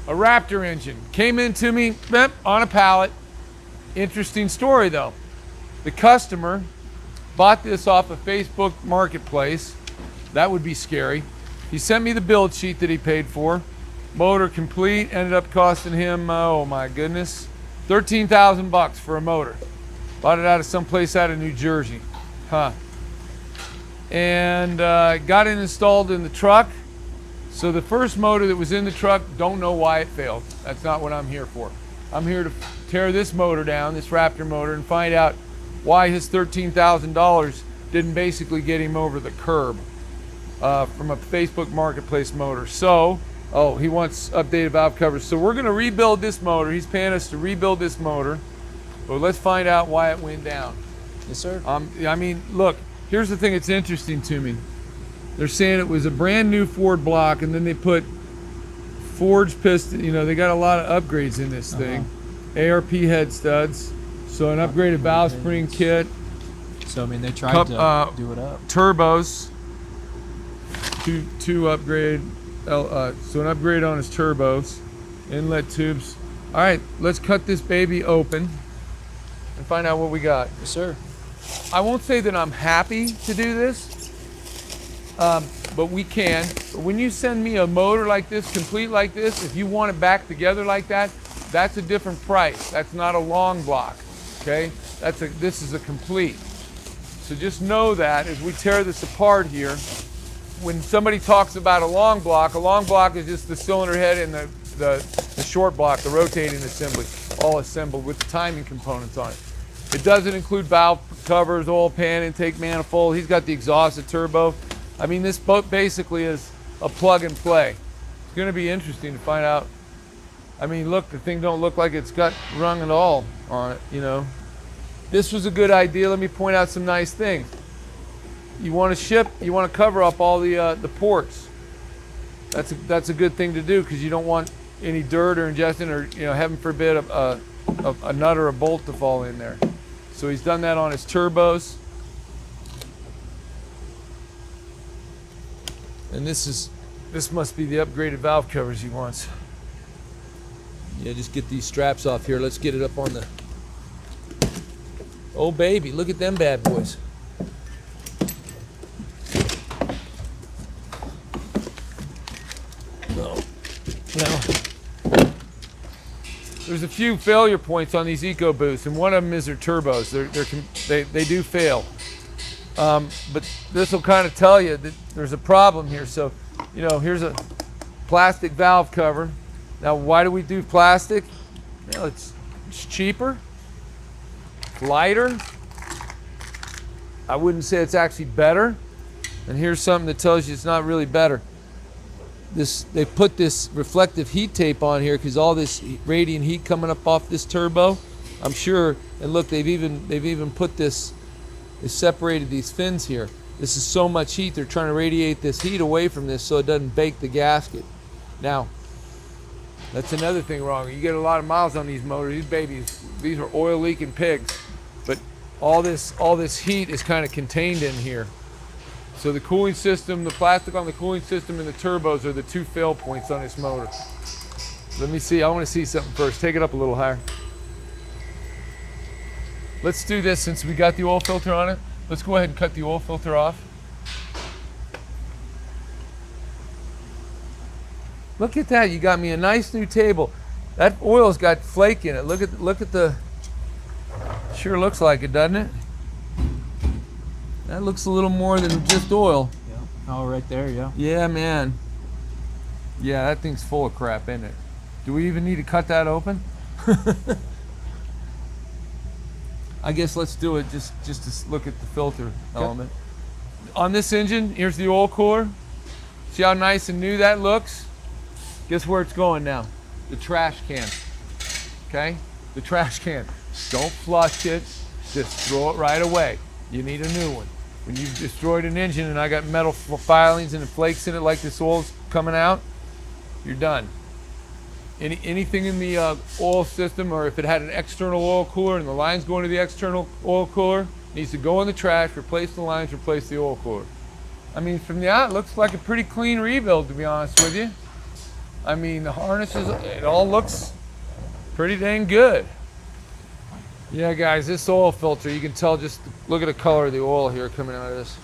A Raptor engine. Came into me on a pallet. Interesting story though. The customer bought this off a Facebook marketplace. That would be scary. He sent me the build sheet that he paid for. Motor complete, ended up costing him, oh my goodness, 13,000 bucks for a motor. Bought it out of someplace out of New Jersey. And got it installed in the truck. So the first motor that was in the truck, don't know why it failed. That's not what I'm here for. I'm here to tear this motor down, this Raptor motor, and find out why his $13,000 didn't basically get him over the curb from a Facebook marketplace motor. So, oh, he wants updated valve covers. So we're gonna rebuild this motor. He's paying us to rebuild this motor, but let's find out why it went down. Yes, sir. I mean, look, here's the thing that's interesting to me. They're saying it was a brand new Ford block, and then they put forged piston. You know, they got a lot of upgrades in this thing. ARP head studs, so an upgraded valve spring kit. So I mean, they tried to do it up. Turbos, two upgrade. So an upgrade on his turbos, inlet tubes. All right, let's cut this baby open and find out what we got. Yes, sir. I won't say that I'm happy to do this, but we can. When you send me a motor like this, complete like this, if you want it back together like that, that's a different price. That's not a long block, okay? This is a complete. So just know that as we tear this apart here, when somebody talks about a long block is just the cylinder head and the short block, the rotating assembly, all assembled with the timing components on it. It doesn't include valve covers, oil pan, intake manifold. He's got the exhausted turbo. I mean, this boat basically is a plug and play. It's gonna be interesting to find out. I mean, look, the thing don't look like it's got rung at all on it, you know. This was a good idea. Let me point out some nice things. You want to ship, you want to cover up all the ports. That's a good thing to do, because you don't want any dirt or ingestion or, you know, heaven forbid, a nut or a bolt to fall in there. So he's done that on his turbos. And this must be the upgraded valve covers he wants. Yeah, just get these straps off here. Let's get it up on the... Oh baby, look at them bad boys. Now, there's a few failure points on these EcoBoosts, and one of them is their turbos. They do fail. But this will kind of tell you that there's a problem here. So, you know, here's a plastic valve cover. Now, why do we do plastic? Well, it's cheaper, it's lighter. I wouldn't say it's actually better. And here's something that tells you it's not really better. They put this reflective heat tape on here because all this radiant heat coming up off this turbo, I'm sure. And look, they've even put this. They separated these fins here. This is so much heat. They're trying to radiate this heat away from this so it doesn't bake the gasket. Now, that's another thing wrong. You get a lot of miles on these motors. These babies, these are oil leaking pigs. But all this heat is kind of contained in here. So the cooling system, the plastic on the cooling system, and the turbos are the two fail points on this motor. Let me see, I want to see something first. Take it up a little higher. Let's do this since we got the oil filter on it. Let's go ahead and cut the oil filter off. Look at that, you got me a nice new table. That oil's got flake in it. Look at the, sure looks like it, doesn't it? That looks a little more than just oil. Yeah. Oh, right there, yeah. Yeah, man. Yeah, that thing's full of crap, isn't it? Do we even need to cut that open? I guess let's do it just to look at the filter element. On this engine, here's the oil cooler. See how nice and new that looks? Guess where it's going now? The trash can. Okay? The trash can. Don't flush it, just throw it right away. You need a new one. When you've destroyed an engine and I got metal filings and flakes in it like this oil's coming out, you're done. Anything in the oil system, or if it had an external oil cooler and the line's going to the external oil cooler, needs to go in the trash, replace the lines, replace the oil cooler. I mean, from the out, it looks like a pretty clean rebuild, to be honest with you. I mean, the harnesses, it all looks pretty dang good. Yeah, guys, this oil filter, you can tell, just look at the color of the oil here coming out of this.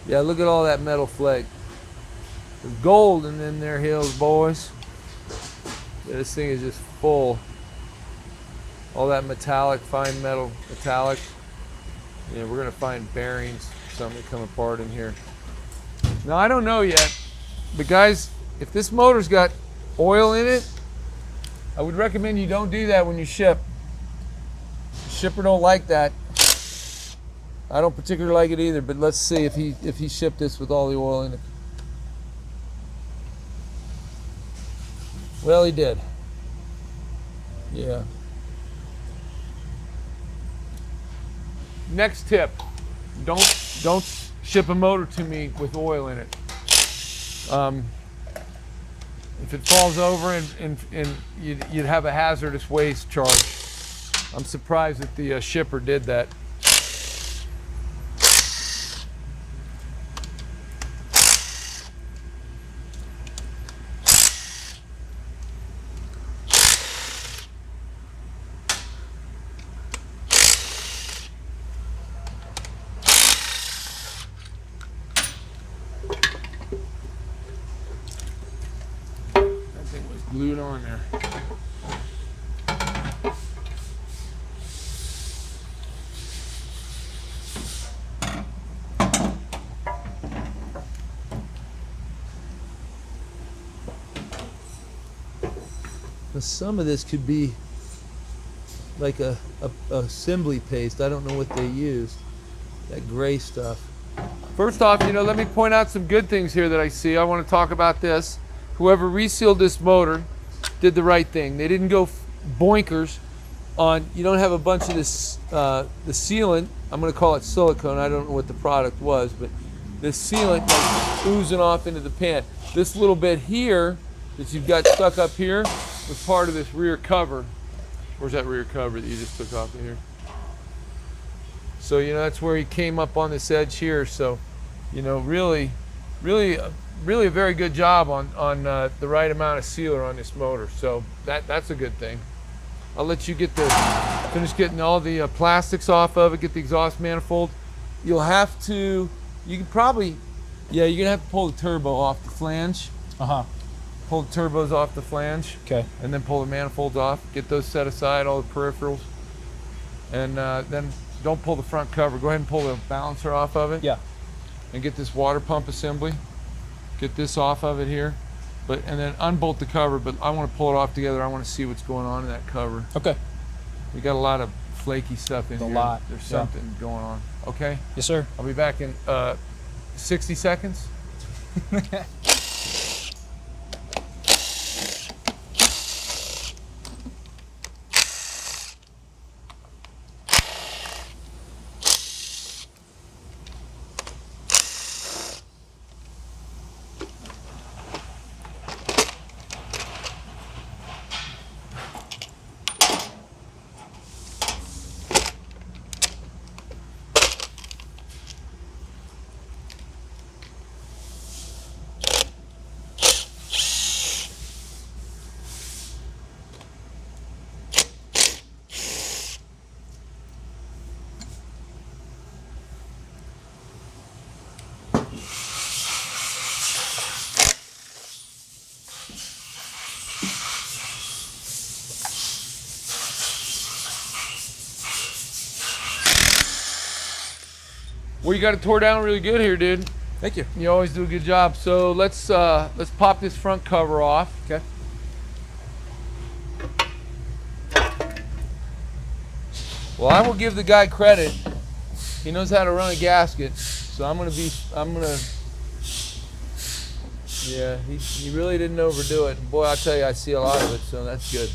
Yeah, look at all that metal flake. There's gold in their hills, boys. Yeah, this thing is just full. All that metallic, fine metal metallic. Yeah, we're gonna find bearings, something that come apart in here. Now, I don't know yet, but guys, if this motor's got oil in it, I would recommend you don't do that when you ship. The shipper don't like that. I don't particularly like it either, but let's see if he shipped this with all the oil in it. Well, he did. Yeah. Next tip: don't ship a motor to me with oil in it. If it falls over and you'd have a hazardous waste charge. I'm surprised that the shipper did that. Glued on there. Now some of this could be like a assembly paste. I don't know what they used. That gray stuff. First off, let me point out some good things here that I see. I want to talk about this. Whoever resealed this motor did the right thing. They didn't go boinkers on, you don't have a bunch of this, the sealant, I'm gonna call it silicone, I don't know what the product was, but this sealant like oozing off into the pan. This little bit here that you've got stuck up here was part of this rear cover. Where's that rear cover that you just took off of here? So, that's where he came up on this edge here. So, really a very good job on the right amount of sealer on this motor. So that's a good thing. I'll let you finish getting all the plastics off of it, get the exhaust manifold. You'll have to, you're gonna have to pull the turbo off the flange. Pull the turbos off the flange. Okay. And then pull the manifolds off, get those set aside, all the peripherals. And then don't pull the front cover. Go ahead and pull the balancer off of it. Yeah. And get this water pump assembly. Get this off of it here, and then unbolt the cover, but I want to pull it off together. I want to see what's going on in that cover. Okay. We got a lot of flaky stuff in here. A lot. There's something going on. Okay? Yes, sir. I'll be back in 60 seconds. Well, you got it tore down really good here, dude. Thank you. You always do a good job. So let's pop this front cover off. Okay. Well, I will give the guy credit. He knows how to run a gasket. So yeah, he really didn't overdo it. And boy, I'll tell you, I see a lot of it, so that's good.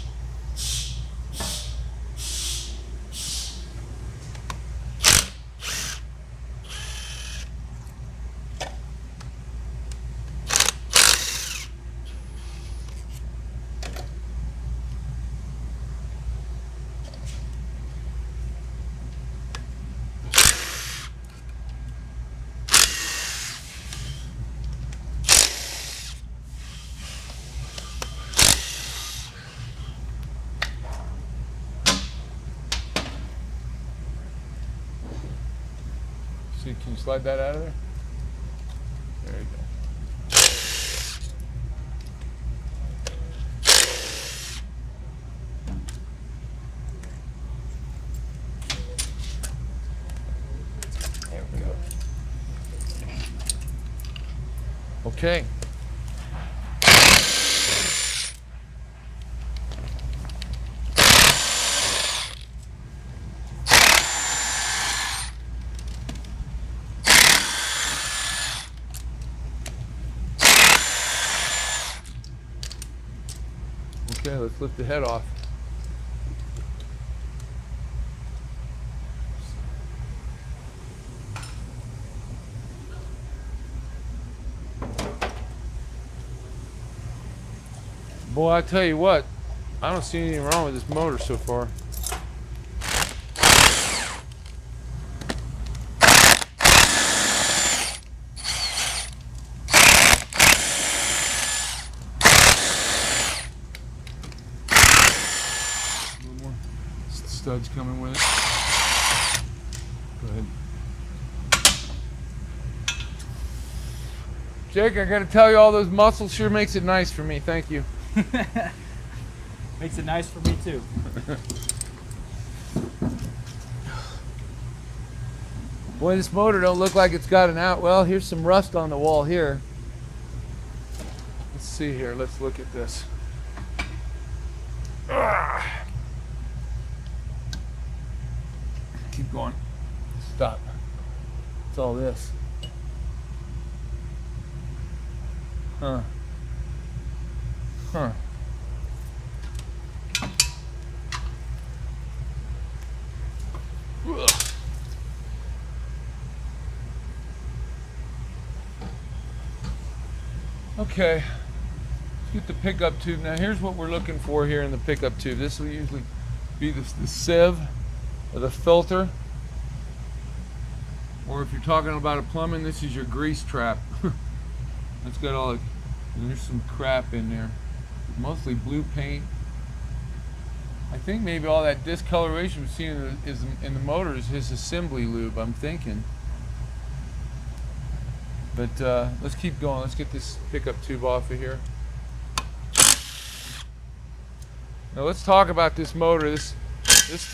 can you slide that out of there? There you go. There we go. Okay. Okay, let's lift the head off. Boy, I tell you what, I don't see anything wrong with this motor so far. A little more studs coming with it. Go ahead. Jake, I gotta tell you, all those muscles sure makes it nice for me. Thank you. Makes it nice for me too. Boy, this motor don't look like it's got an out. Well, here's some rust on the wall here. Let's see here. Let's look at this. Keep going. Stop. What's all this? Huh. Huh. Ugh. Okay, let's get the pickup tube. Now here's what we're looking for here in the pickup tube. This will usually be the sieve or the filter. Or if you're talking about a plumbing, this is your grease trap. It's got all the, and there's some crap in there. Mostly blue paint. I think maybe all that discoloration we've seen in the motor is his assembly lube, I'm thinking. But let's keep going. Let's get this pickup tube off of here. Now let's talk about this motor. This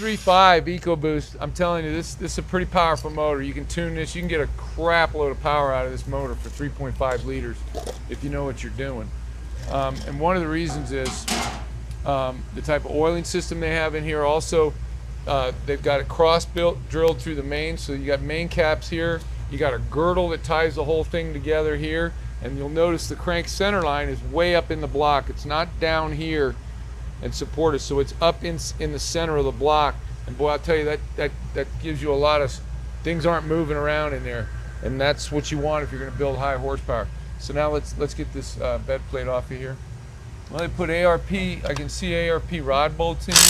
3.5 EcoBoost, I'm telling you, this is a pretty powerful motor. You can tune this. You can get a crap load of power out of this motor for 3.5 liters if you know what you're doing. And one of the reasons is the type of oiling system they have in here. Also, they've got it cross-built, drilled through the main. So you got main caps here. You got a girdle that ties the whole thing together here. And you'll notice the crank center line is way up in the block. It's not down here and supported, so it's up in the center of the block. And boy, I'll tell you, that gives you a lot of, things aren't moving around in there. And that's what you want if you're going to build high horsepower. So now let's get this bed plate off of here. Well, they put ARP, I can see ARP rod bolts in here.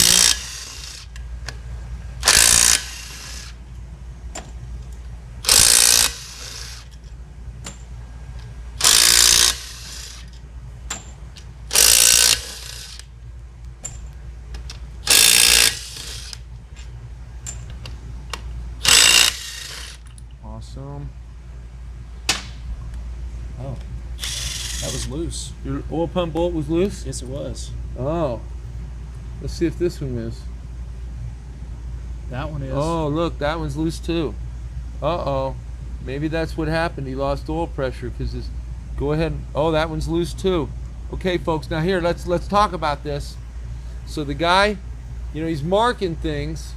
Awesome. Oh, that was loose. Your oil pump bolt was loose? Yes, it was. Oh. Let's see if this one is. That one is. Oh, look, that one's loose too. Uh-oh. Maybe that's what happened. He lost oil pressure because this. Go ahead. Oh, that one's loose too. Okay, folks. Now here, let's talk about this. So the guy, you know, he's marking things.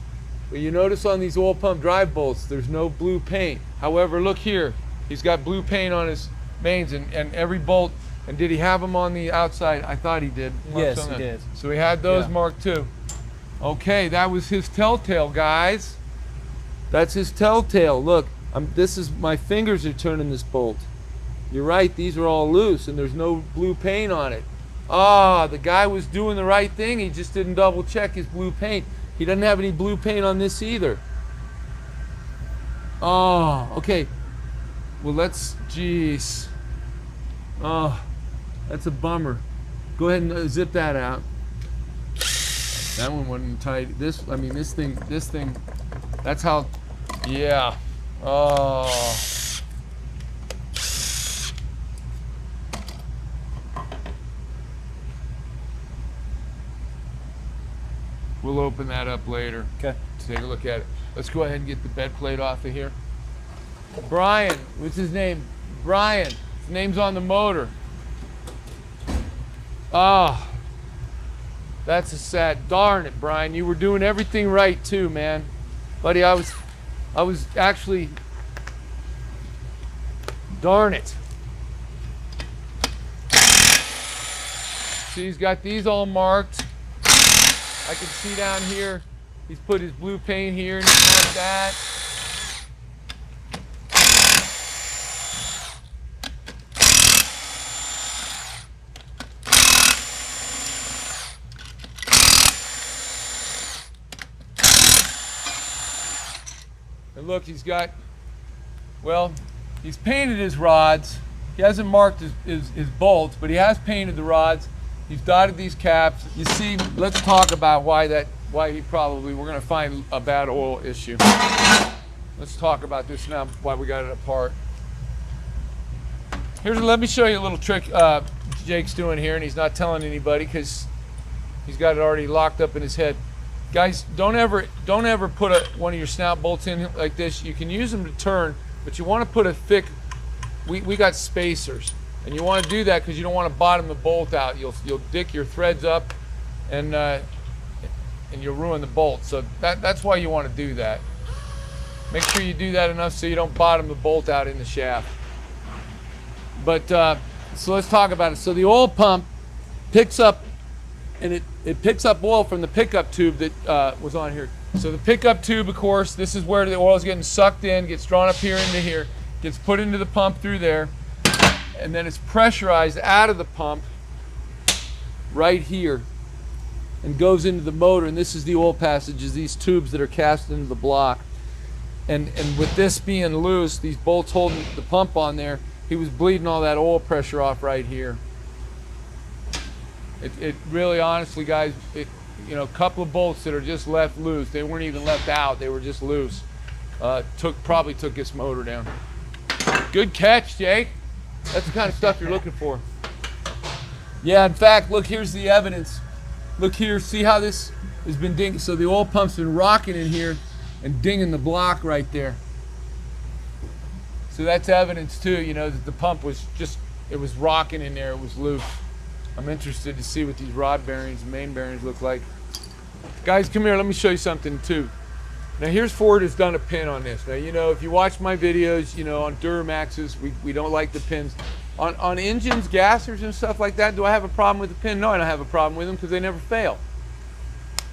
But you notice on these oil pump drive bolts, there's no blue paint. However, look here. He's got blue paint on his mains and every bolt. And did he have them on the outside? I thought he did. Yes, he did. So he had those marked too. Okay, that was his telltale, guys. That's his telltale. Look, this is, my fingers are turning this bolt. You're right, these are all loose and there's no blue paint on it. Ah, the guy was doing the right thing. He just didn't double check his blue paint. He doesn't have any blue paint on this either. Oh, okay. Well, jeez. Oh, that's a bummer. Go ahead and zip that out. That one wasn't tight. This thing, that's how, yeah. Oh. We'll open that up later. Okay. To take a look at it. Let's go ahead and get the bed plate off of here. Brian, what's his name? Brian. His name's on the motor. Ah. That's a sad. Darn it, Brian. You were doing everything right too, man. Buddy, I was actually. Darn it. See, he's got these all marked. I can see down here, he's put his blue paint here and he's marked that. And look, he's got, well, he's painted his rods. He hasn't marked his bolts, but he has painted the rods. He's dotted these caps. You see, let's talk about why he probably, we're gonna find a bad oil issue. Let's talk about this now, why we got it apart. Let me show you a little trick Jake's doing here, and he's not telling anybody because he's got it already locked up in his head. Guys, don't ever put one of your snout bolts in like this. You can use them to turn, but you want to put a thick, we got spacers. And you want to do that because you don't want to bottom the bolt out. You'll dick your threads up, and you'll ruin the bolt. So that's why you want to do that. Make sure you do that enough so you don't bottom the bolt out in the shaft. But so let's talk about it. So the oil pump picks up, and it picks up oil from the pickup tube that was on here. So the pickup tube, of course, this is where the oil is getting sucked in, gets drawn up here into here, gets put into the pump through there. And then it's pressurized out of the pump right here and goes into the motor. And this is the oil passages, these tubes that are cast into the block. And with this being loose, these bolts holding the pump on there, he was bleeding all that oil pressure off right here. It really, honestly, guys, you know, a couple of bolts that are just left loose. They weren't even left out. They were just loose. Probably took this motor down. Good catch, Jake. That's the kind of stuff you're looking for. Yeah, in fact, look, here's the evidence. Look here, see how this has been dinging? So the oil pump's been rocking in here and dinging the block right there. So that's evidence too, you know, that the pump was just, it was rocking in there, it was loose. I'm interested to see what these rod bearings and main bearings look like. Guys, come here, let me show you something too. Now here's Ford has done a pin on this. Now, you know, if you watch my videos, you know, on Duramaxes, we don't like the pins. On engines, gassers and stuff like that, do I have a problem with the pin? No, I don't have a problem with them because they never fail.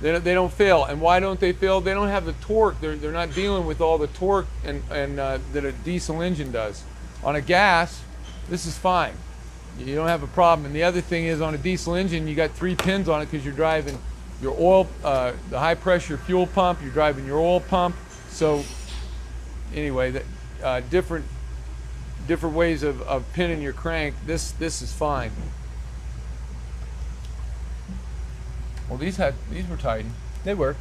They don't fail. And why don't they fail? They don't have the torque. They're not dealing with all the torque that a diesel engine does. On a gas, this is fine. You don't have a problem. And the other thing is, on a diesel engine, you got 3 pins on it because you're driving your oil, the high pressure fuel pump, you're driving your oil pump. So anyway, different ways of pinning your crank. This is fine. Well, these were tightened. They were.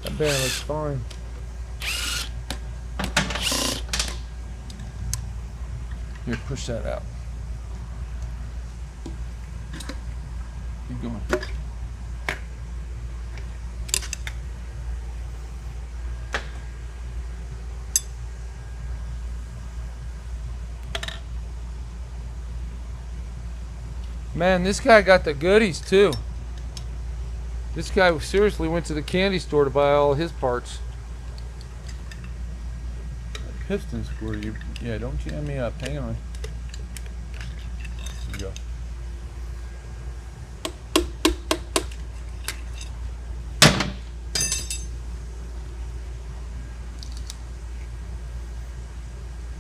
That bearing looks fine. Here, push that out. Keep going. Man, this guy got the goodies too. This guy seriously went to the candy store to buy all his parts. Pistons for you. Yeah, don't jam me up. Hang on. Here we go.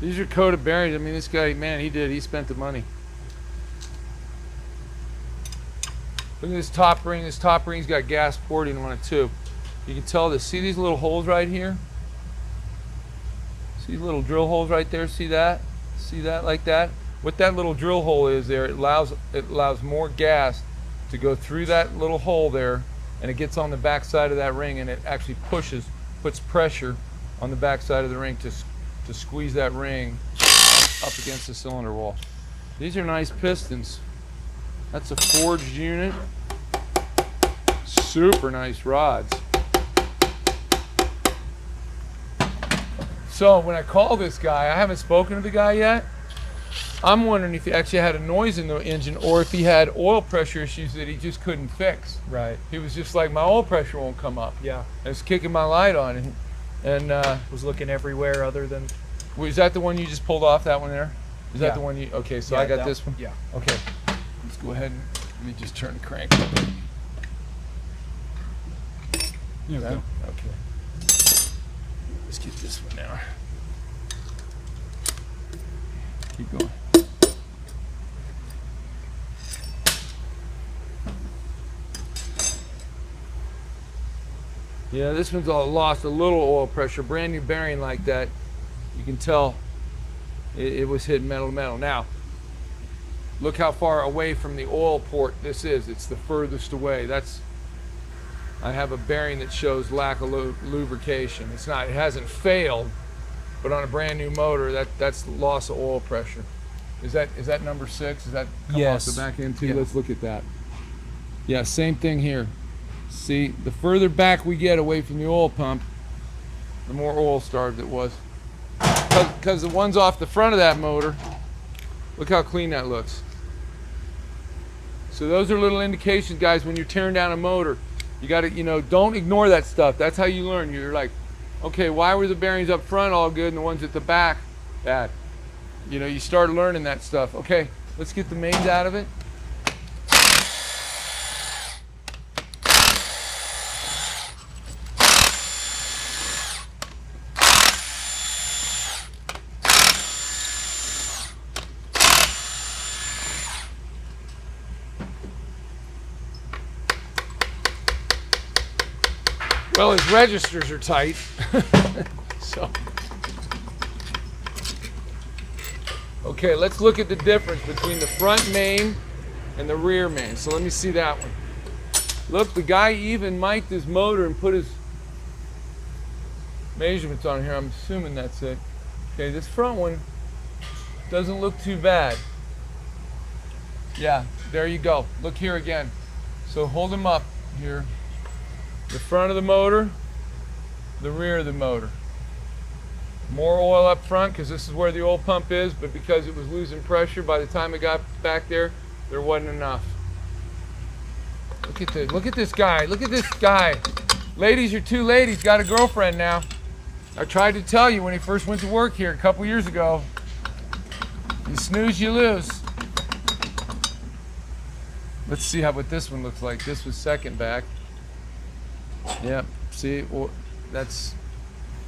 These are coated bearings. I mean, this guy, man, he spent the money. Look at this top ring. This top ring's got gas porting on it too. You can tell this. See these little holes right here? See these little drill holes right there? See that? See that like that? what that little drill hole is there, it allows more gas to go through that little hole there, and it gets on the back side of that ring, and it actually puts pressure on the back side of the ring to squeeze that ring up against the cylinder wall. These are nice pistons. That's a forged unit. Super nice rods. So when I call this guy, I haven't spoken to the guy yet. I'm wondering if he actually had a noise in the engine or if he had oil pressure issues that he just couldn't fix. Right. He was just like, my oil pressure won't come up. Yeah. I was kicking my light on, and Was looking everywhere other than. was that the one you just pulled off? That one there? Is that Yeah. the one you? Okay, so Yeah, I got that- this one. Yeah. Okay, let's go ahead and let me just turn the crank up. There we That- go. Okay. Let's get this one now. Keep going. Yeah, this one's all lost a little oil pressure. Brand new bearing like that, you can tell it was hitting metal to metal. Now, look how far away from the oil port this is. It's the furthest away. I have a bearing that shows lack of lubrication. It hasn't failed, but on a brand new motor, that's loss of oil pressure. Is that number 6? Is that come Yes. off the back end too? Yeah. Let's look at that. Yeah, same thing here. See, the further back we get away from the oil pump, the more oil starved it was. Because the ones off the front of that motor, look how clean that looks. So those are little indications, guys, when you're tearing down a motor. You got to, don't ignore that stuff. That's how you learn. You're like, okay, why were the bearings up front all good and the ones at the back bad? You start learning that stuff. Okay, let's get the mains out of it. Well, his registers are tight. So, okay, let's look at the difference between the front main and the rear main. So let me see that one. Look, the guy even mic'd his motor and put his measurements on here. I'm assuming that's it. Okay, this front one doesn't look too bad. Yeah, there you go. Look here again. So hold him up here. The front of the motor, the rear of the motor. More oil up front because this is where the oil pump is, but because it was losing pressure, by the time it got back there wasn't enough. Look at this. Look at this guy. Look at this guy. Ladies, your two ladies got a girlfriend now. I tried to tell you when he first went to work here a couple years ago. You snooze, you lose. Let's see what this one looks like. This was second back. Yep. See, well, that's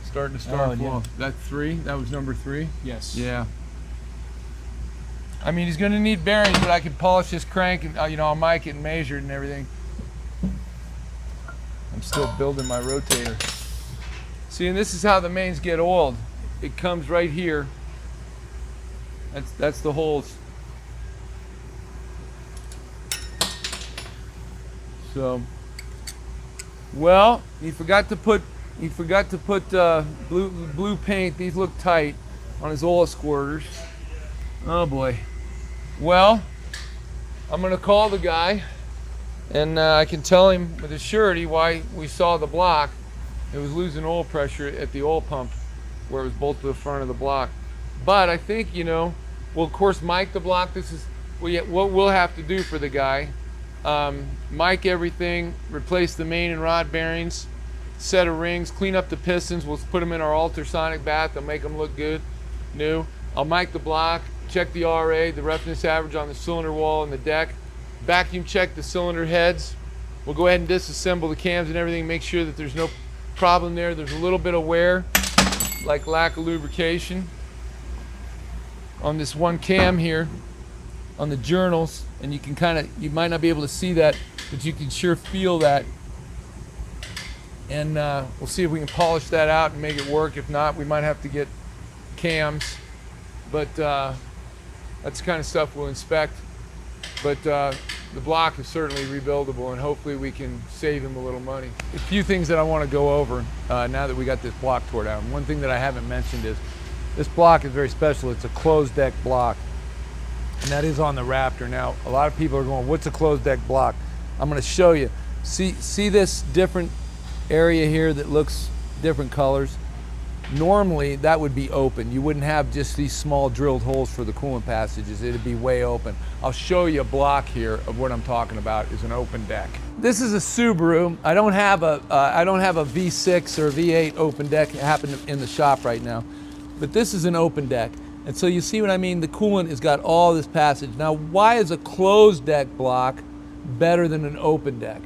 starting to start. Yeah. That's 3. That was number 3. Yes. Yeah. I mean, he's going to need bearings, but I can polish this crank and I'll mic it and measure it and everything. I'm still building my rotator. See, and this is how the mains get oiled. It comes right here. That's the holes. So. Well, you forgot to put blue paint. These look tight on his oil squirters. Oh boy. Well, I'm gonna call the guy, and I can tell him with a surety why we saw the block. It was losing oil pressure at the oil pump, where it was bolted to the front of the block. But I think we'll of course mic the block. This is what we'll have to do for the guy. Mic everything, replace the main and rod bearings, set of rings, clean up the pistons. We'll put them in our ultrasonic bath. They'll make them look good, new. I'll mic the block, check the RA, the roughness average on the cylinder wall and the deck, vacuum check the cylinder heads. We'll go ahead and disassemble the cams and everything, make sure that there's no problem there. There's a little bit of wear, like lack of lubrication on this one cam here on the journals, and you might not be able to see that, but you can sure feel that. And we'll see if we can polish that out and make it work. If not, we might have to get cams. But That's the kind of stuff we'll inspect. But the block is certainly rebuildable, and hopefully we can save him a little money. A few things that I want to go over now that we got this block tore down. One thing that I haven't mentioned is this block is very special. It's a closed deck block, and that is on the Raptor. Now, a lot of people are going, what's a closed deck block? I'm going to show you. See this different area here that looks different colors? Normally that would be open. You wouldn't have just these small drilled holes for the coolant passages. It'd be way open. I'll show you a block here of what I'm talking about is an open deck. This is a Subaru. I don't have a V6 or V8 open deck happening in the shop right now, but this is an open deck. And so you see what I mean? The coolant has got all this passage. Now, why is a closed deck block better than an open deck?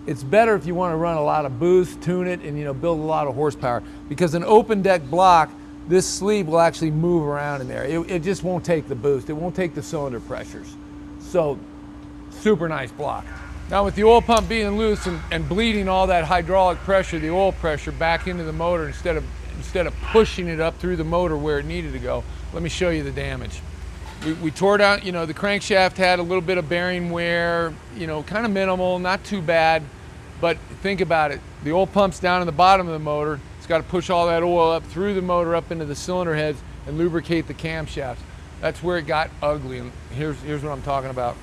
It's better if you want to run a lot of boost, tune it, and build a lot of horsepower. Because an open deck block, this sleeve will actually move around in there. It just won't take the boost. It won't take the cylinder pressures. So, super nice block. Now with the oil pump being loose and bleeding all that hydraulic pressure, the oil pressure back into the motor instead of pushing it up through the motor where it needed to go, let me show you the damage. We tore down, the crankshaft had a little bit of bearing wear, kind of minimal, not too bad. But think about it. The oil pump's down in the bottom of the motor. It's got to push all that oil up through the motor up into the cylinder heads and lubricate the camshafts. That's where it got ugly. And here's what I'm talking about.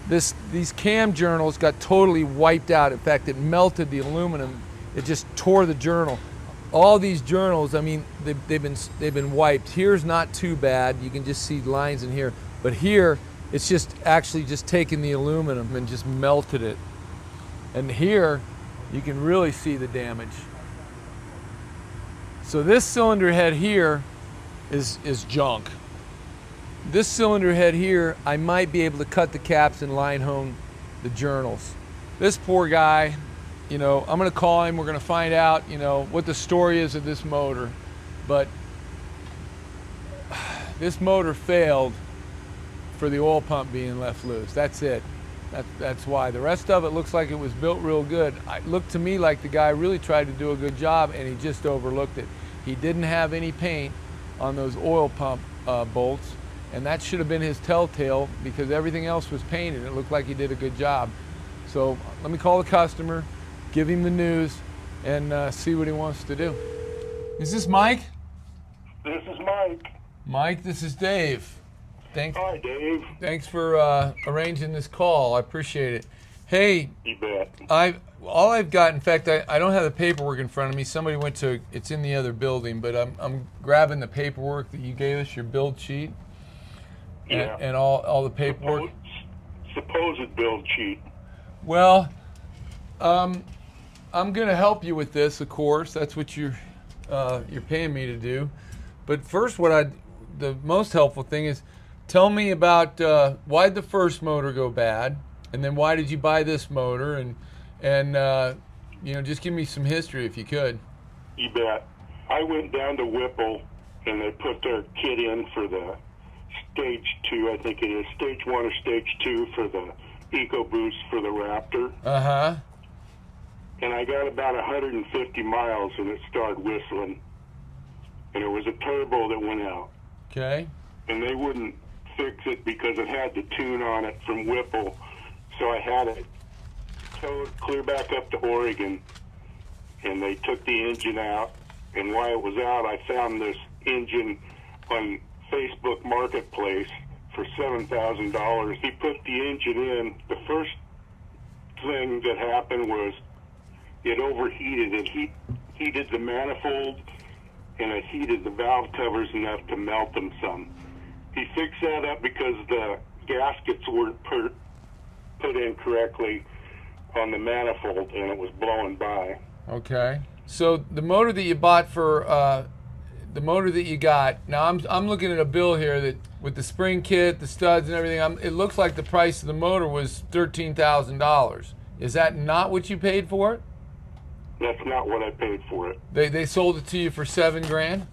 These cam journals got totally wiped out. In fact, it melted the aluminum. It just tore the journal. All these journals, I mean, they've been wiped. Here's not too bad. You can just see lines in here. But here, it's just actually just taken the aluminum and just melted it. And here, you can really see the damage. So this cylinder head here is junk. This cylinder head here, I might be able to cut the caps and line hone the journals. This poor guy, I'm gonna call him, we're gonna find out, what the story is of this motor. But this motor failed for the oil pump being left loose. That's it. That's why. The rest of it looks like it was built real good. It looked to me like the guy really tried to do a good job and he just overlooked it. He didn't have any paint on those oil pump bolts, and that should have been his telltale because everything else was painted. It looked like he did a good job. So let me call the customer, give him the news, and see what he wants to do. Is this Mike? This is Mike. Mike, this is Dave. Thanks. Hi, Dave. Thanks for arranging this call. I appreciate it. Hey, You bet. all I've got, in fact, I don't have the paperwork in front of me. Somebody went to, it's in the other building, but I'm grabbing the paperwork that you gave us, your build sheet, Yeah. and all the paperwork. Supposed build sheet. Well, I'm going to help you with this, of course. That's what you're paying me to do. But first, the most helpful thing is, tell me about why did the first motor go bad, and then why did you buy this motor, and just give me some history if you could. You bet. I went down to Whipple, and they put their kit in for the stage 2, I think it is, stage 1 or stage 2 for the EcoBoost for the Raptor. Uh-huh. And I got about 150 miles, and it started whistling. And it was a turbo that went out. Okay. And they wouldn't fix it because it had the tune on it from Whipple. So I had it towed clear back up to Oregon, and they took the engine out. And while it was out, I found this engine on Facebook Marketplace for $7,000. He put the engine in. The first thing that happened was it overheated. It heated the manifold, and it heated the valve covers enough to melt them some. He fixed that up because the gaskets weren't put in correctly on the manifold, and it was blowing by. Okay. So the motor that you bought for the motor that you got, now I'm looking at a bill here that with the spring kit, the studs and everything, it looks like the price of the motor was $13,000. Is that not what you paid for it? That's not what I paid for it. They sold it to you for $7,000?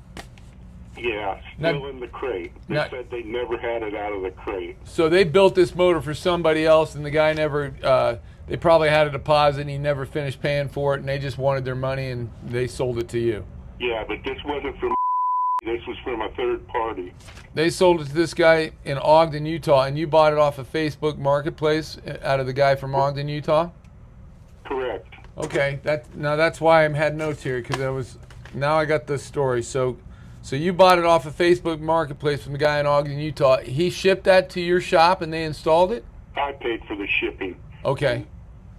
Yeah, still in the crate. They said they never had it out of the crate. So they built this motor for somebody else, and the guy never, they probably had a deposit and he never finished paying for it, and they just wanted their money and they sold it to you. Yeah, but this wasn't from This was from a third party. They sold it to this guy in Ogden, Utah, and you bought it off of Facebook Marketplace out of the guy from Ogden, Utah? Correct. Okay, that's why I had notes here, because now I got the story. So you bought it off of Facebook Marketplace from the guy in Ogden, Utah. He shipped that to your shop and they installed it? I paid for the shipping. Okay,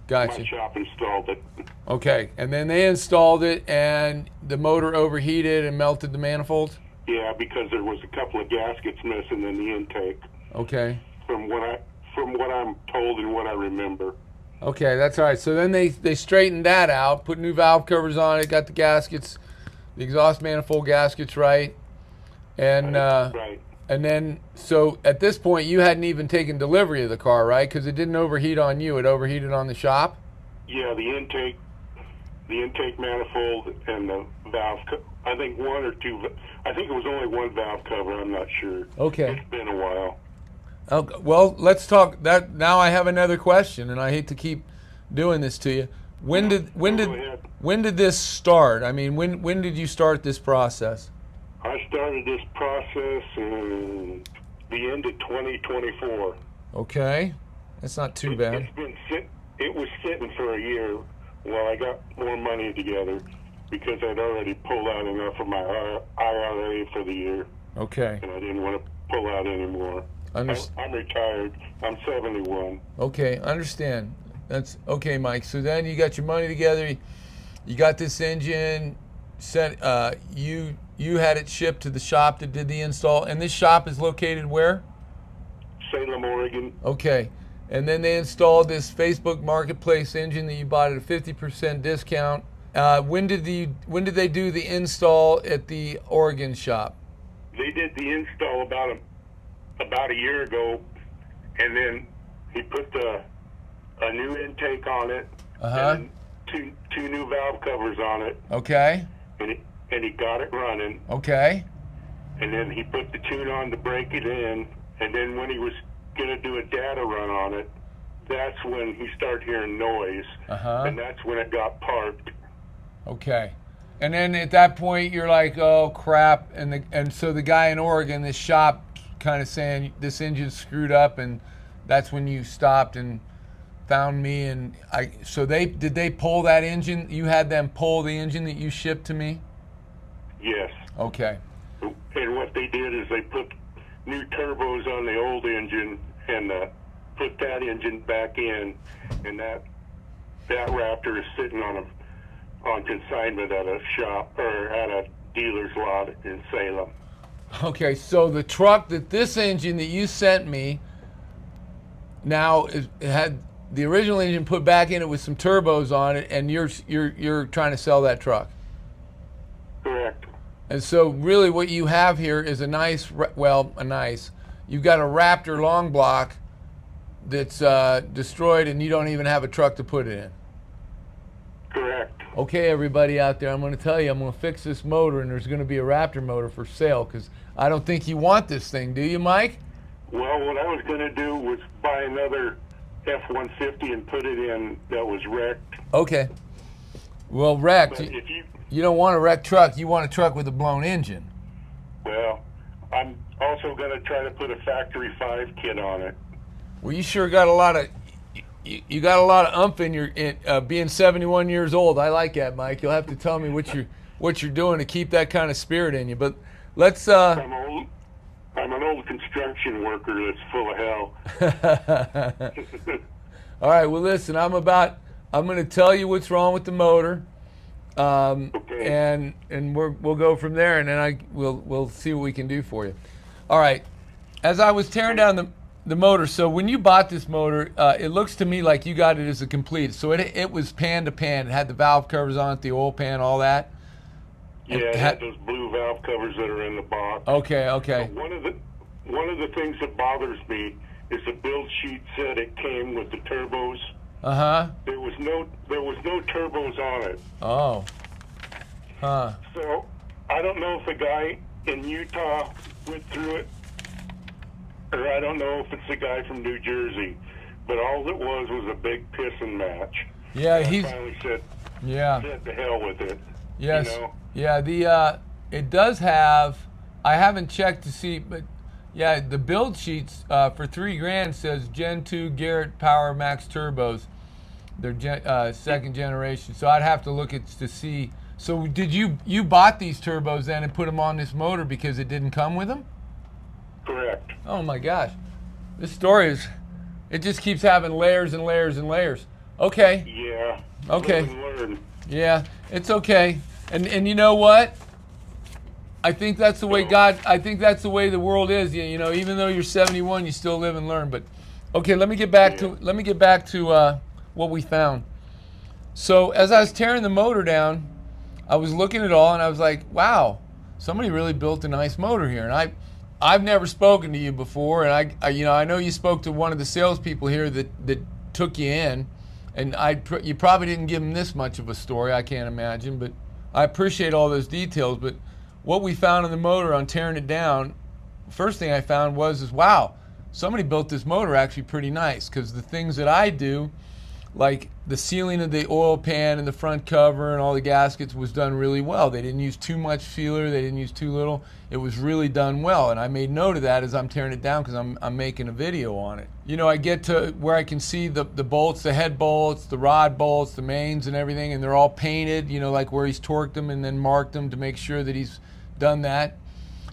gotcha. My shop installed it. Okay, and then they installed it and the motor overheated and melted the manifolds? Yeah, because there was a couple of gaskets missing in the intake. Okay. From what I'm told and what I remember. Okay, that's all right. So then they straightened that out, put new valve covers on it, got the gaskets, the exhaust manifold gaskets right, and right. And then so at this point you hadn't even taken delivery of the car, right? Because it didn't overheat on you; it overheated on the shop. Yeah, the intake manifold and the valve. I think one or two. I think it was only one valve cover. I'm not sure. Okay. It's been a while. Okay, well, let's talk that now. I have another question, and I hate to keep doing this to you. When did this start? I mean, when did you start this process? I started this process in the end of 2024. Okay, that's not too bad. It was sitting for a year while I got more money together because I'd already pulled out enough of my IRA for the year. Okay. And I didn't want to pull out anymore. I'm retired. I'm 71. Okay, understand. That's okay, Mike. So then you got your money together. You got this engine set. You had it shipped to the shop that did the install, and this shop is located where? Salem, Oregon. Okay, and then they installed this Facebook Marketplace engine that you bought at a 50% discount. When did they do the install at the Oregon shop? They did the install about a year ago, and then he put a new intake on it, and two new valve covers on it. Okay. And he got it running. Okay. And then he put the tune on to break it in, and then when he was going to do a data run on it, that's when he started hearing noise, and that's when it got parked. Okay. And then at that point, you're like, oh, crap. And so the guy in Oregon, this shop, kind of saying, this engine's screwed up, and that's when you stopped and found me. And so did they pull that engine? You had them pull the engine that you shipped to me? Yes. Okay. And what they did is they put new turbos on the old engine and put that engine back in, and that Raptor is sitting on consignment at a shop or at a dealer's lot in Salem. Okay, so the truck this engine that you sent me now it had the original engine put back in it with some turbos on it, and you're trying to sell that truck. Correct. And so really what you have here is you've got a Raptor long block that's destroyed, and you don't even have a truck to put it in. Correct. Okay, everybody out there, I'm going to tell you, I'm going to fix this motor, and there's going to be a Raptor motor for sale, because I don't think you want this thing, do you, Mike? Well, what I was going to do was buy another F-150 and put it in that was wrecked. Okay. Well, wrecked. But if you don't want a wrecked truck. You want a truck with a blown engine. Well, I'm also going to try to put a factory 5 kit on it. Well, you sure got a lot of you got a lot of umph in your being 71 years old. I like that, Mike. You'll have to tell me what you're doing to keep that kind of spirit in you. But let's. I'm an old construction worker that's full of hell. All right. Well, listen. I'm going to tell you what's wrong with the motor. Okay. And we'll go from there, and then we'll see what we can do for you. All right. As I was tearing down the motor, so when you bought this motor, it looks to me like you got it as a complete. So it was pan to pan. It had the valve covers on it, the oil pan, all that. Yeah, it had those blue valve covers that are in the box. Okay. So one of the things that bothers me is the build sheet said it came with the turbos. There was no turbos on it. Oh. Huh. So I don't know if a guy in Utah went through it, or I don't know if it's a guy from New Jersey, but all it was a big pissing match. Yeah, I finally said yeah. to hell with it. Yes. You know? Yeah. It does have I haven't checked to see, but yeah, the build sheets for $3,000 says Gen 2 Garrett Power Max turbos. They're second generation. So I'd have to look at to see. So did you bought these turbos then and put them on this motor because it didn't come with them? Correct. Oh my gosh, this story is, it just keeps having layers and layers and layers. Okay. Yeah. Okay. Live and learn. Yeah, it's okay. And you know what? I think that's the way I think that's the way the world is. You know, even though you're 71, you still live and learn. But okay, let me get back to what we found. So as I was tearing the motor down, I was looking at it all and I was like, wow, somebody really built a nice motor here. And I've never spoken to you before, and I know you spoke to one of the salespeople here that took you in, and you probably didn't give him this much of a story, I can't imagine, but I appreciate all those details. But what we found on the motor on tearing it down, first thing I found was wow, somebody built this motor actually pretty nice, because the things that I do, like the sealing of the oil pan and the front cover and all the gaskets, was done really well. They didn't use too much sealer, they didn't use too little. It was really done well, and I made note of that as I'm tearing it down because I'm making a video on it. You know, I get to where I can see the bolts, the head bolts, the rod bolts, the mains and everything, and they're all painted, you know, like where he's torqued them and then marked them to make sure that he's done that.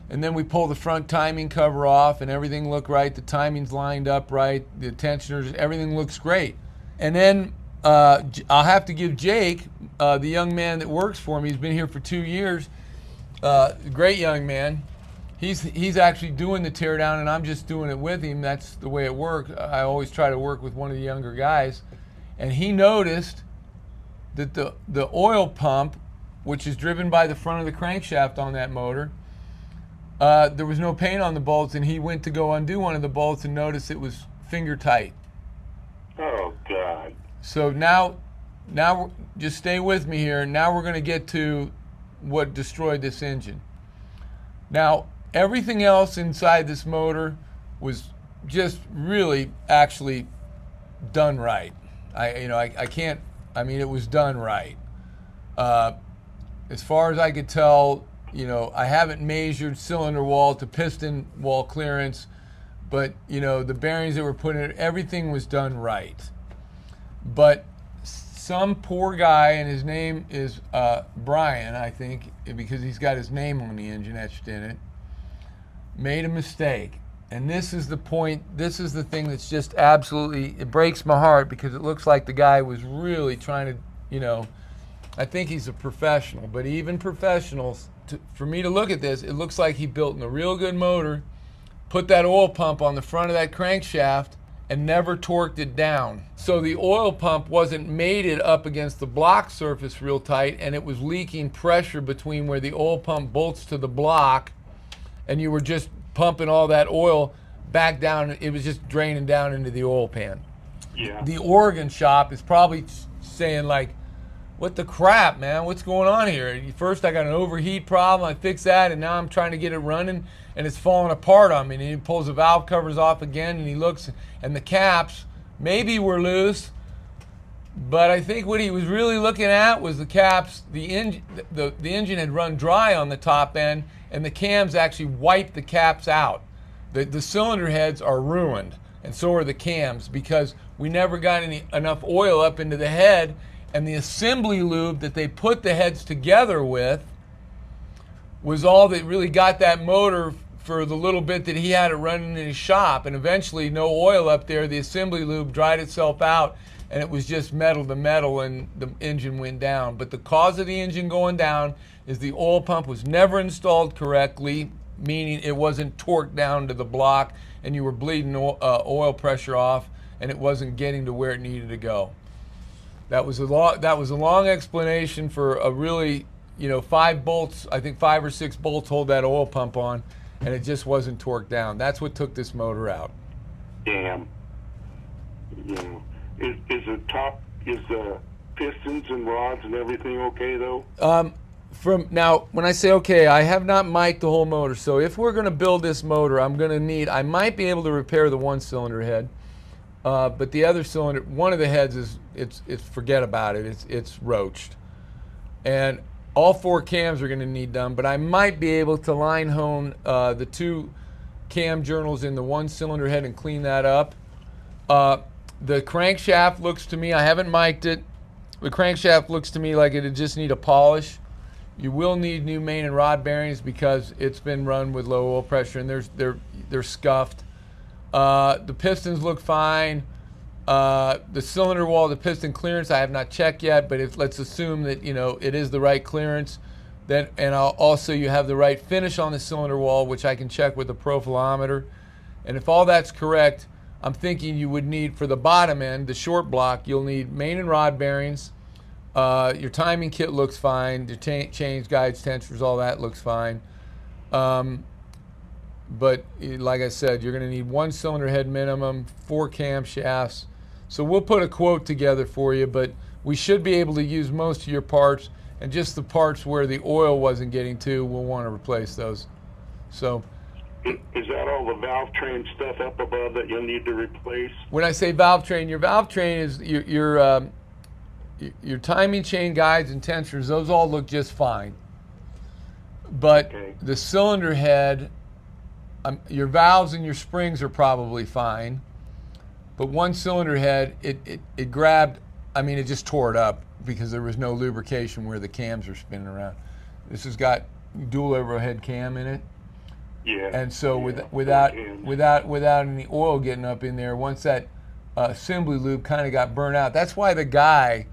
And then we pull the front timing cover off and everything looked right, the timing's lined up right, the tensioners, everything looks great. And then I'll have to give Jake, the young man that works for me, he's been here for 2 years, great young man. He's actually doing the teardown and I'm just doing it with him. That's the way it works. I always try to work with one of the younger guys. And he noticed that the oil pump, which is driven by the front of the crankshaft on that motor, there was no paint on the bolts, and he went to go undo one of the bolts and noticed it was finger tight. Oh, God. So now just stay with me here. Now we're going to get to what destroyed this engine. Now, everything else inside this motor was just really actually done right. It was done right. As far as I could tell, you know, I haven't measured cylinder wall to piston wall clearance, but, you know, the bearings that were put in, everything was done right. But some poor guy, and his name is Brian, I think, because he's got his name on the engine etched in it, made a mistake. And this is the point, this is the thing that's just absolutely, it breaks my heart, because it looks like the guy was really trying to, you know, I think he's a professional, but even professionals, for me to look at this, it looks like he built a real good motor, put that oil pump on the front of that crankshaft, and never torqued it down. So the oil pump wasn't mated up against the block surface real tight, and it was leaking pressure between where the oil pump bolts to the block, and you were just pumping all that oil back down. It was just draining down into the oil pan. Yeah. The Oregon shop is probably saying like, what the crap, man? What's going on here? First I got an overheat problem, I fixed that, and now I'm trying to get it running, and it's falling apart on me. And he pulls the valve covers off again, and he looks, and the caps maybe were loose, but I think what he was really looking at was the caps. The engine had run dry on the top end, and the cams actually wiped the caps out. The cylinder heads are ruined, and so are the cams, because we never got enough oil up into the head. And the assembly lube that they put the heads together with was all that really got that motor for the little bit that he had it running in his shop. And eventually, no oil up there, the assembly lube dried itself out, and it was just metal to metal, and the engine went down. But the cause of the engine going down is the oil pump was never installed correctly, meaning it wasn't torqued down to the block, and you were bleeding oil pressure off, and it wasn't getting to where it needed to go. That was a long explanation for a really, you know, 5 bolts, I think 5 or 6 bolts hold that oil pump on, and it just wasn't torqued down. That's what took this motor out. Damn. Yeah. Is the pistons and rods and everything okay though? Now, when I say okay, I have not mic'd the whole motor. So if we're going to build this motor, I might be able to repair the 1-cylinder head. But the other cylinder, one of the heads it's forget about it. It's roached, and all 4 cams are going to need done, but I might be able to line hone the 2 cam journals in the 1 cylinder head and clean that up. The crankshaft looks to me, I haven't mic'd it, the crankshaft looks to me like it'd just need a polish. You will need new main and rod bearings because it's been run with low oil pressure and they're scuffed. The pistons look fine. The cylinder wall, the piston clearance, I have not checked yet, but let's assume that it is the right clearance. Then, and also you have the right finish on the cylinder wall, which I can check with the profilometer. And if all that's correct, I'm thinking you would need, for the bottom end, the short block, you'll need main and rod bearings. Your timing kit looks fine. Your chains, guides, tensors, all that looks fine. But like I said, you're going to need 1 cylinder head minimum, 4 camshafts. So we'll put a quote together for you, but we should be able to use most of your parts, and just the parts where the oil wasn't getting to, we'll want to replace those. So, is that all the valve train stuff up above that you'll need to replace? When I say valve train, your valve train is your timing chain, guides, and tensors. Those all look just fine. But okay. The cylinder head, your valves and your springs are probably fine. But 1 cylinder head, it grabbed, it just tore it up because there was no lubrication where the cams are spinning around. This has got dual overhead cam in it. Yeah. And so without any oil getting up in there, once that assembly lube kind of got burnt out, that's why the guy,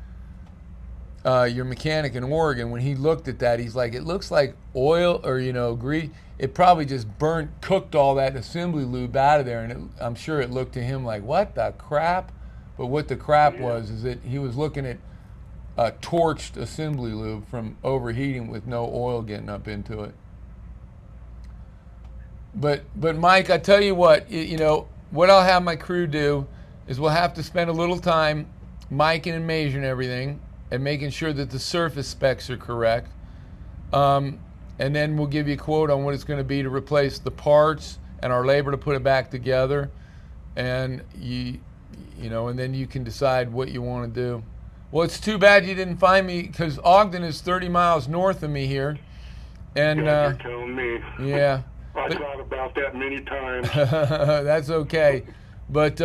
your mechanic in Oregon, when he looked at that, he's like, it looks like oil or grease. It probably just cooked all that assembly lube out of there, and I'm sure it looked to him like, what the crap? But what the crap was is that he was looking at torched assembly lube from overheating with no oil getting up into it. But Mike, I tell you what, what I'll have my crew do is we'll have to spend a little time micing and measuring everything and making sure that the surface specs are correct. And then we'll give you a quote on what it's going to be to replace the parts and our labor to put it back together. And and then you can decide what you want to do. Well, it's too bad you didn't find me, because Ogden is 30 miles north of me here. And you're telling me. Yeah. I thought about that many times. That's okay. But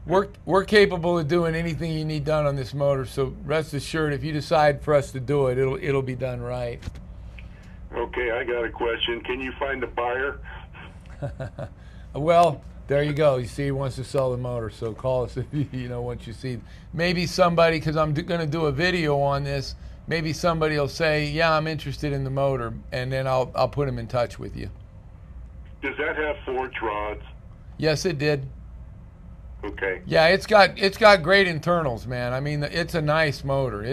we're capable of doing anything you need done on this motor. So rest assured, if you decide for us to do it, it'll be done right. Okay, I got a question. Can you find a buyer? Well, there you go. You see, he wants to sell the motor, so call us if once you see. Maybe somebody, because I'm going to do a video on this, maybe somebody will say, yeah, I'm interested in the motor, and then I'll put him in touch with you. Does that have forged rods? Yes, it did. Okay. Yeah, it's got great internals, man. It's a nice motor.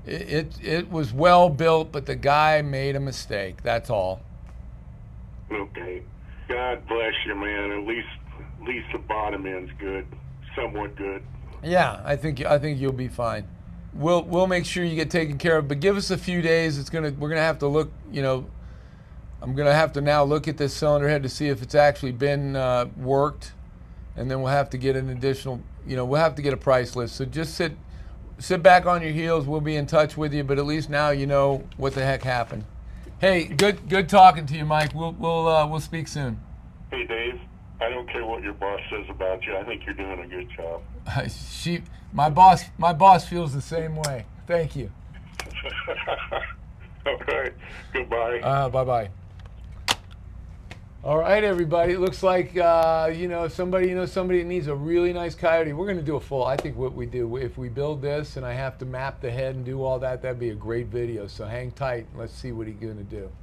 It was well built, but the guy made a mistake. That's all. Okay. God bless you, man. At least the bottom end's good, somewhat good. Yeah, I think you'll be fine. We'll make sure you get taken care of, but give us a few days. We're gonna have to look. I'm gonna have to now look at this cylinder head to see if it's actually been worked, and then we'll have to get an additional. We'll have to get a price list. So just sit back on your heels. We'll be in touch with you, but at least now you know what the heck happened. Hey, good talking to you, Mike. We'll speak soon. Hey, Dave. I don't care what your boss says about you. I think you're doing a good job. My boss feels the same way. Thank you. Okay. Goodbye. Bye-bye. All right, everybody. It looks like somebody that needs a really nice coyote. We're going to do a full. I think what we do, if we build this and I have to map the head and do all that, that'd be a great video. So hang tight. Let's see what he's going to do.